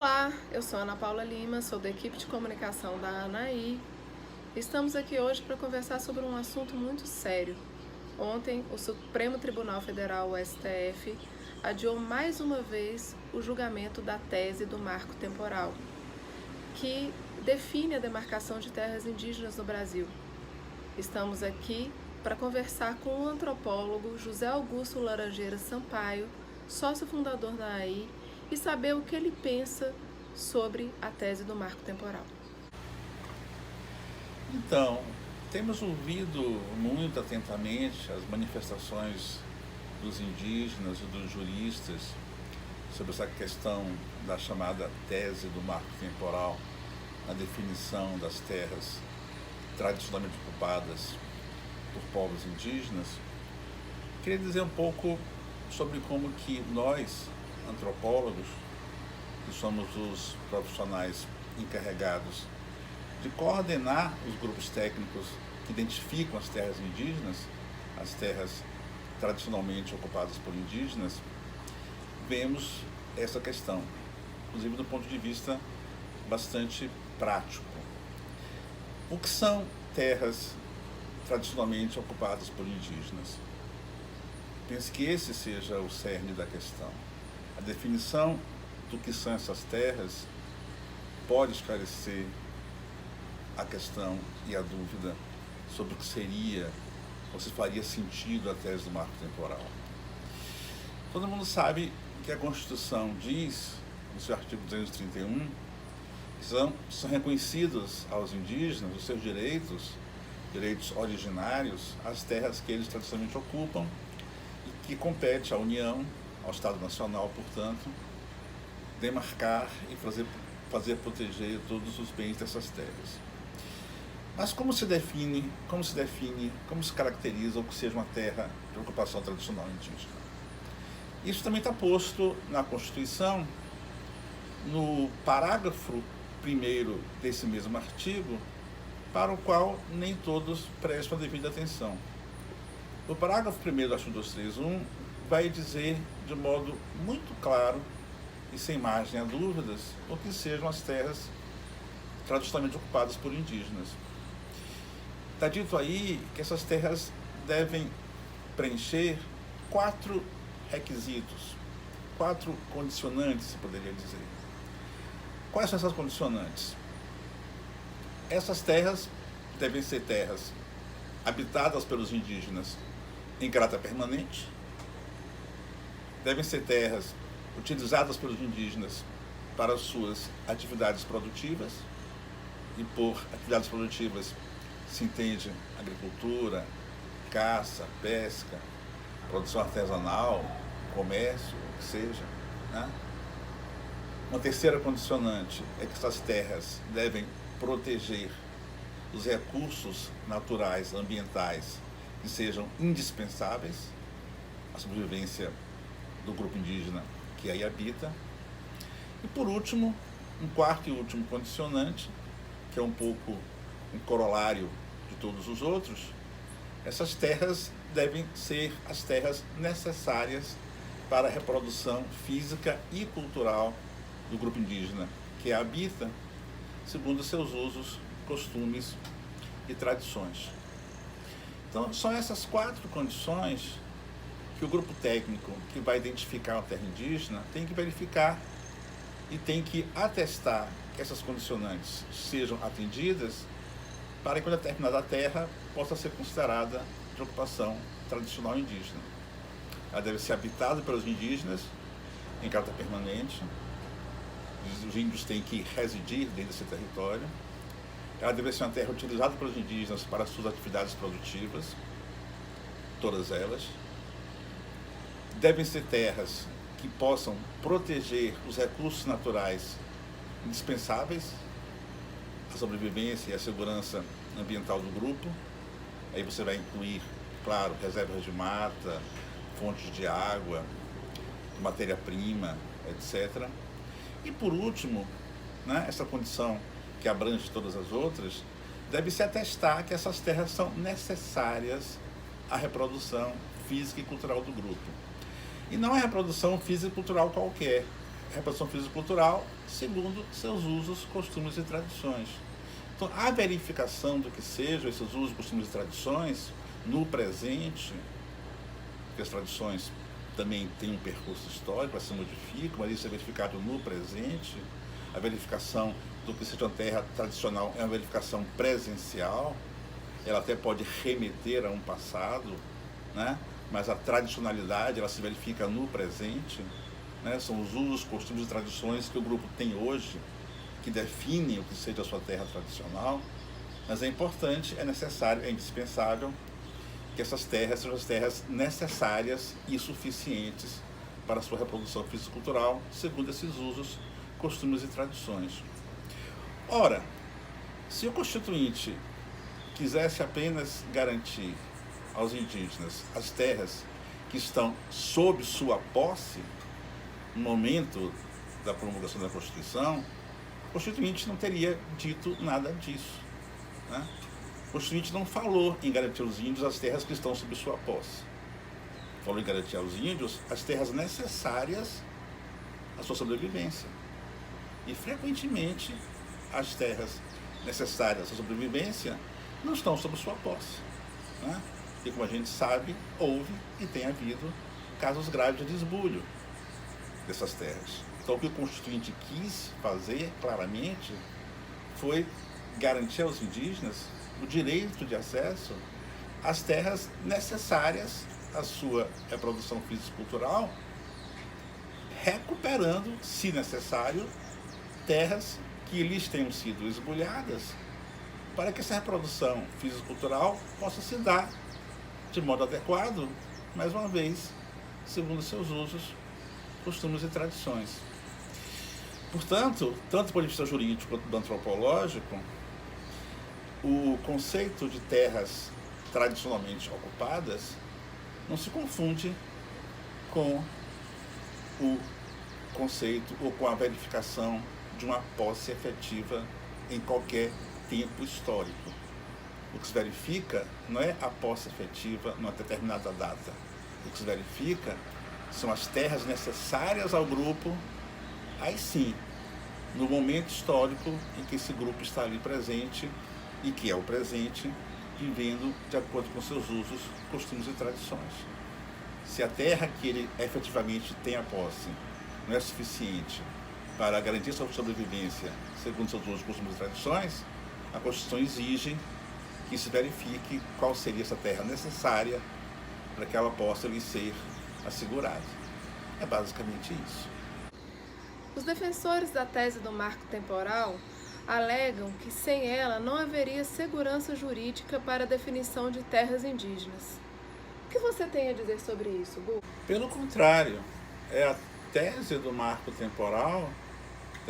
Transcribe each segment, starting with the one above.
Olá, eu sou Ana Paula Lima, sou da equipe de comunicação da ANAI. Estamos aqui hoje para conversar sobre um assunto muito sério. Ontem, o Supremo Tribunal Federal, o STF, adiou mais uma vez o julgamento da tese do marco temporal, que define a demarcação de terras indígenas no Brasil. Estamos aqui para conversar com o antropólogo José Augusto Laranjeira Sampaio, sócio fundador da ANAI, e saber o que ele pensa sobre a tese do marco temporal. Então, temos ouvido muito atentamente as manifestações dos indígenas e dos juristas sobre essa questão da chamada tese do marco temporal, na definição das terras tradicionalmente ocupadas por povos indígenas. Queria dizer um pouco sobre como que nós, antropólogos, que somos os profissionais encarregados de coordenar os grupos técnicos que identificam as terras indígenas, as terras tradicionalmente ocupadas por indígenas, vemos essa questão, inclusive do ponto de vista bastante prático. O que são terras tradicionalmente ocupadas por indígenas? Penso que esse seja o cerne da questão. A definição do que são essas terras pode esclarecer a questão e a dúvida sobre o que seria ou se faria sentido a tese do marco temporal. Todo mundo sabe que a Constituição diz, no seu artigo 231, que são reconhecidos aos indígenas os seus direitos originários, às terras que eles tradicionalmente ocupam e que compete à União, ao Estado Nacional, portanto, demarcar e fazer proteger todos os bens dessas terras. Mas como se caracteriza o que seja uma terra de ocupação tradicional indígena? Isso também está posto na Constituição, no parágrafo 1º desse mesmo artigo, para o qual nem todos prestam a devida atenção. O parágrafo 1º do artigo 231 vai dizer de modo muito claro e sem margem a dúvidas o que sejam as terras tradicionalmente ocupadas por indígenas. Está dito aí que essas terras devem preencher 4 requisitos, 4 condicionantes, se poderia dizer. Quais são essas condicionantes? Essas terras devem ser terras habitadas pelos indígenas em caráter permanente, devem ser terras utilizadas pelos indígenas para suas atividades produtivas, e por atividades produtivas se entende agricultura, caça, pesca, produção artesanal, comércio, o que seja, né? Uma terceira condicionante é que essas terras devem proteger os recursos naturais, ambientais, que sejam indispensáveis à sobrevivência do grupo indígena que aí habita. E por último, um quarto e último condicionante, que é um pouco um corolário de todos os outros, essas terras devem ser as terras necessárias para a reprodução física e cultural do grupo indígena que a habita, segundo seus usos, costumes e tradições. Então, são essas 4 condições que o grupo técnico que vai identificar uma terra indígena tem que verificar e tem que atestar que essas condicionantes sejam atendidas para que uma determinada terra possa ser considerada de ocupação tradicional indígena. Ela deve ser habitada pelos indígenas em caráter permanente, os índios têm que residir dentro desse território, ela deve ser uma terra utilizada pelos indígenas para suas atividades produtivas, todas elas. Devem ser terras que possam proteger os recursos naturais indispensáveis à sobrevivência e à segurança ambiental do grupo. Aí você vai incluir, claro, reservas de mata, fontes de água, matéria-prima, etc. E por último, né, essa condição que abrange todas as outras, deve-se atestar que essas terras são necessárias à reprodução física e cultural do grupo. E não é reprodução física e cultural qualquer. A reprodução física e cultural segundo seus usos, costumes e tradições. Então, a verificação do que sejam esses usos, costumes e tradições no presente, porque as tradições também têm um percurso histórico, elas se modificam, mas isso é verificado no presente. A verificação do que seja uma terra tradicional é uma verificação presencial, ela até pode remeter a um passado, né? Mas a tradicionalidade ela se verifica no presente, né? São os usos, costumes e tradições que o grupo tem hoje, que definem o que seja a sua terra tradicional, mas é importante, é necessário, é indispensável que essas terras sejam as terras necessárias e suficientes para a sua reprodução fisicultural, segundo esses usos, costumes e tradições. Ora, se o Constituinte quisesse apenas garantir aos indígenas as terras que estão sob sua posse, no momento da promulgação da Constituição, o Constituinte não teria dito nada disso, né? O Constituinte não falou em garantir aos índios as terras que estão sob sua posse. Falou em garantir aos índios as terras necessárias à sua sobrevivência. E, frequentemente, as terras necessárias à sua sobrevivência não estão sob sua posse, né? E, como a gente sabe, houve e tem havido casos graves de desbulho dessas terras. Então, o que o Constituinte quis fazer, claramente, foi garantir aos indígenas o direito de acesso às terras necessárias à sua reprodução físico-cultural, recuperando, se necessário, terras que lhes tenham sido esbulhadas, para que essa reprodução físico-cultural possa se dar de modo adequado, mais uma vez, segundo seus usos, costumes e tradições. Portanto, tanto do ponto de vista jurídico quanto do antropológico, o conceito de terras tradicionalmente ocupadas não se confunde com o conceito ou com a verificação de uma posse efetiva em qualquer tempo histórico. O que se verifica não é a posse efetiva numa determinada data. O que se verifica são as terras necessárias ao grupo, aí sim, no momento histórico em que esse grupo está ali presente, e que é o presente, vivendo de acordo com seus usos, costumes e tradições. Se a terra que ele efetivamente tem a posse não é suficiente para garantir sua sobrevivência segundo seus usos, costumes e tradições, a Constituição exige que se verifique qual seria essa terra necessária para que ela possa lhe ser assegurada. É basicamente isso. Os defensores da tese do marco temporal alegam que sem ela não haveria segurança jurídica para a definição de terras indígenas. O que você tem a dizer sobre isso, Gu? Pelo contrário, é a tese do marco temporal,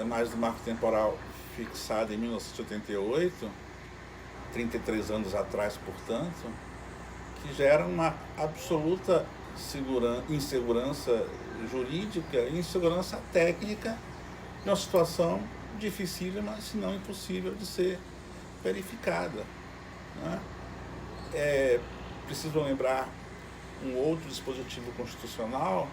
mais do marco temporal fixado em 1988, 33 anos atrás, portanto, que gera uma absoluta insegurança jurídica e insegurança técnica de uma situação dificílima, se não impossível de ser verificada, né? É preciso lembrar um outro dispositivo constitucional,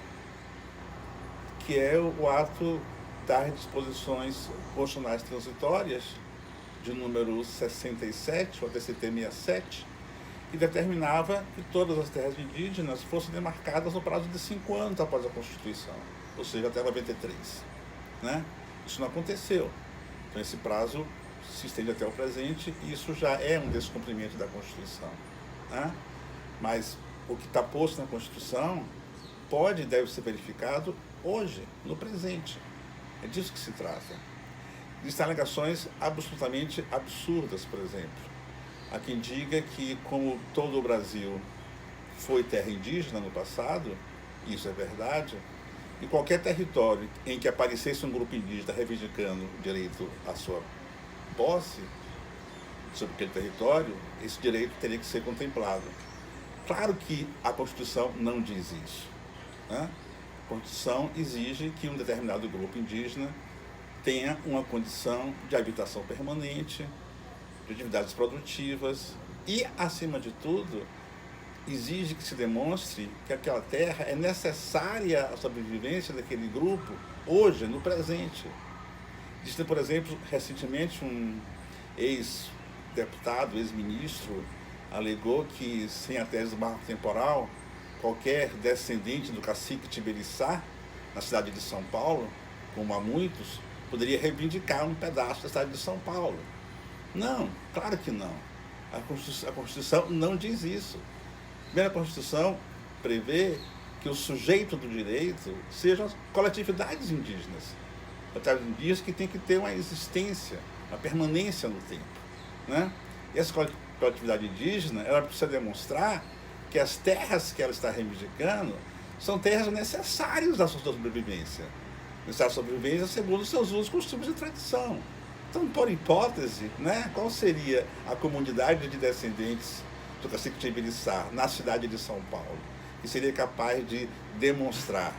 que é o ato das disposições constitucionais transitórias, de número 67, o ADCT 67, que determinava que todas as terras indígenas fossem demarcadas no prazo de 5 anos após a Constituição, ou seja, até 93, né? Isso não aconteceu. Então esse prazo se estende até o presente e isso já é um descumprimento da Constituição, né? Mas o que está posto na Constituição pode e deve ser verificado hoje, no presente. É disso que se trata. Existem alegações absolutamente absurdas, por exemplo. Há quem diga que, como todo o Brasil foi terra indígena no passado, isso é verdade, e qualquer território em que aparecesse um grupo indígena reivindicando direito à sua posse sobre aquele território, esse direito teria que ser contemplado. Claro que a Constituição não diz isso, né? A Constituição exige que um determinado grupo indígena tenha uma condição de habitação permanente, de atividades produtivas e, acima de tudo, exige que se demonstre que aquela terra é necessária à sobrevivência daquele grupo hoje, no presente. Existe, por exemplo, recentemente um ex-deputado, ex-ministro, alegou que, sem a tese do marco temporal, qualquer descendente do cacique Tibiriçá, na cidade de São Paulo, como há muitos, poderia reivindicar um pedaço da cidade de São Paulo. Não, claro que não. A Constituição não diz isso. Primeiro, a Constituição prevê que o sujeito do direito sejam as coletividades indígenas. Coletividades indígenas que têm que ter uma existência, uma permanência no tempo, né? E essa coletividade indígena, ela precisa demonstrar que as terras que ela está reivindicando são terras necessárias à sua sobrevivência. Necessárias à sobrevivência segundo os seus usos, costumes e tradição. Então, por hipótese, né, qual seria a comunidade de descendentes do cacique Tibiriçá na cidade de São Paulo, que seria capaz de demonstrar,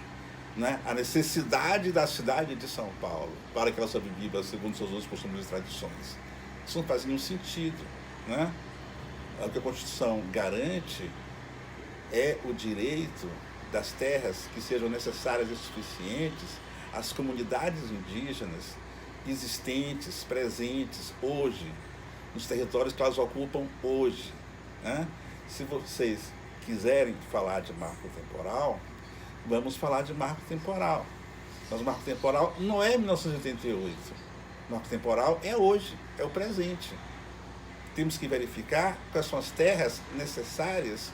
né, a necessidade da cidade de São Paulo para que ela sobreviva segundo seus usos, costumes e tradições? Isso não faz nenhum sentido, né? O que a Constituição garante é o direito das terras que sejam necessárias e suficientes às comunidades indígenas existentes, presentes hoje, nos territórios que elas ocupam hoje, né? Se vocês quiserem falar de marco temporal, vamos falar de marco temporal. Mas o marco temporal não é 1988. O marco temporal é hoje, é o presente. Temos que verificar quais são as terras necessárias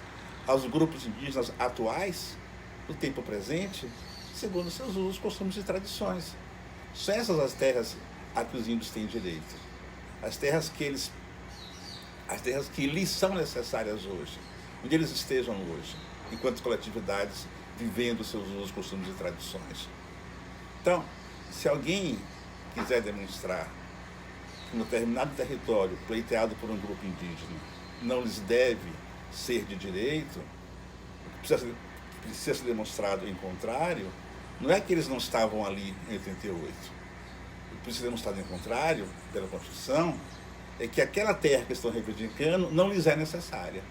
aos grupos indígenas atuais, no tempo presente, segundo seus usos, costumes e tradições. São essas as terras a que os índios têm direito. As terras que lhes são necessárias hoje, onde eles estejam hoje, enquanto coletividades vivendo seus usos, costumes e tradições. Então, se alguém quiser demonstrar que um determinado território pleiteado por um grupo indígena não lhes deve ser de direito, precisa ser demonstrado em contrário, não é que eles não estavam ali em 88. O que precisa ser demonstrado em contrário, pela Constituição, é que aquela terra que estão reivindicando não lhes é necessária.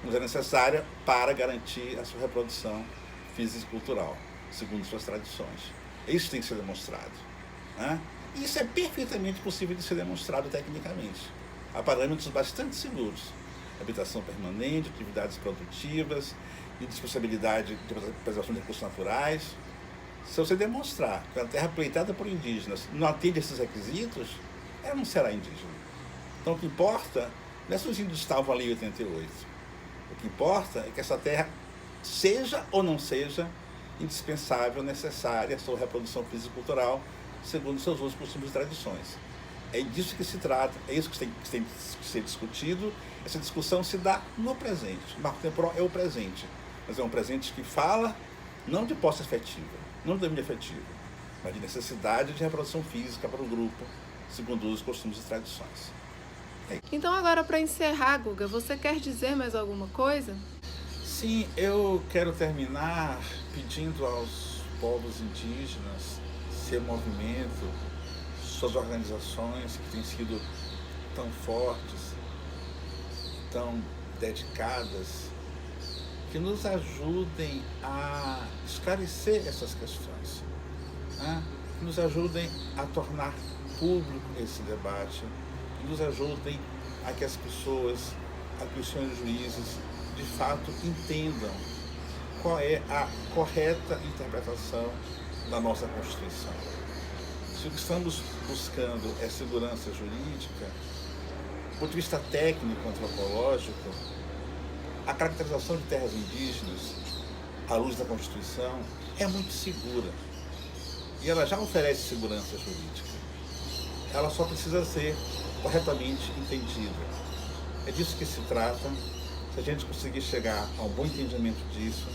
Não lhes é necessária para garantir a sua reprodução física e cultural, segundo suas tradições. Isso tem que ser demonstrado, né? E isso é perfeitamente possível de ser demonstrado tecnicamente. Há parâmetros bastante seguros. Habitação permanente, atividades produtivas, indispensabilidade de preservação de recursos naturais. Se você demonstrar que a terra pleitada por indígenas não atende a esses requisitos, ela não será indígena. Então, o que importa não é se os índios estavam ali em 88. O que importa é que essa terra seja ou não seja indispensável, necessária à sua reprodução física e cultural, segundo seus usos, costumes e tradições. É disso que se trata, é isso que tem que ser discutido. Essa discussão se dá no presente. O marco temporal é o presente, mas é um presente que fala não de posse afetiva, não de domínio afetivo, mas de necessidade de reprodução física para o grupo, segundo os costumes e tradições. Então, agora, para encerrar, Guga, você quer dizer mais alguma coisa? Sim, eu quero terminar pedindo aos povos indígenas, seu movimento, suas organizações que têm sido tão fortes, tão dedicadas, que nos ajudem a esclarecer essas questões, né? Que nos ajudem a tornar público esse debate, que nos ajudem a que as pessoas, a que os senhores juízes, de fato entendam qual é a correta interpretação da nossa Constituição. Se o que estamos buscando é segurança jurídica, do ponto de vista técnico, antropológico, a caracterização de terras indígenas, à luz da Constituição, é muito segura. E ela já oferece segurança jurídica. Ela só precisa ser corretamente entendida. É disso que se trata. Se a gente conseguir chegar a um bom entendimento disso,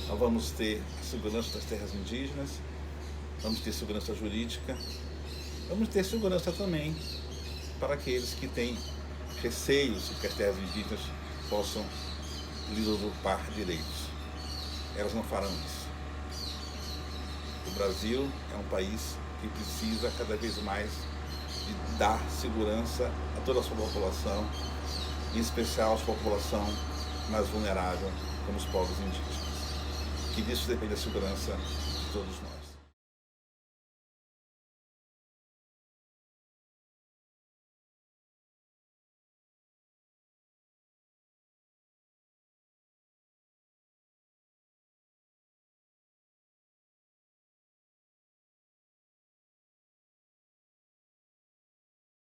nós vamos ter a segurança das terras indígenas, vamos ter segurança jurídica, vamos ter segurança também para aqueles que têm receios de que as terras indígenas possam lhes usurpar direitos. Elas não farão isso. O Brasil é um país que precisa cada vez mais de dar segurança a toda a sua população, em especial a sua população mais vulnerável, como os povos indígenas. Que disso depende a segurança de todos nós.